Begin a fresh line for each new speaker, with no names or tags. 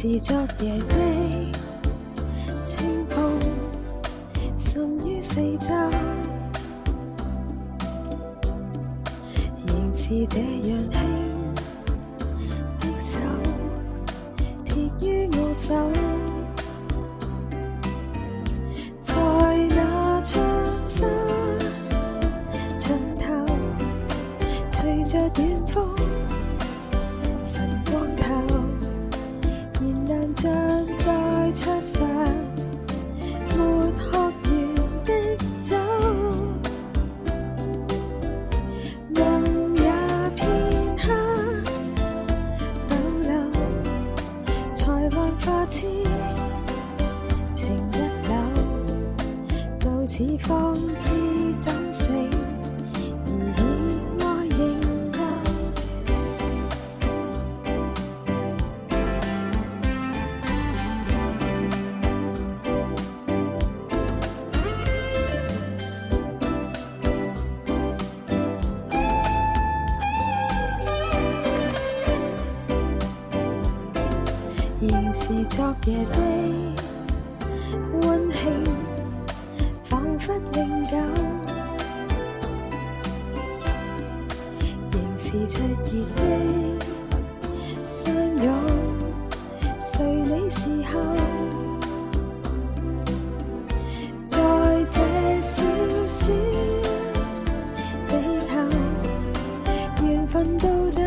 是昨夜的清風，滲於四周，仍是這樣輕的手，貼於我手，在那窗紗盡頭，隨着遠風晨光透，燃亮像在桌上沒喝完的酒，夢也片刻逗留，才幻化痴情一縷，到此方知怎醒，而以愛仍留。仍是昨夜的溫馨，彷彿永久，仍是灼熱的相擁，隨你時候，在這小小地球，緣分到底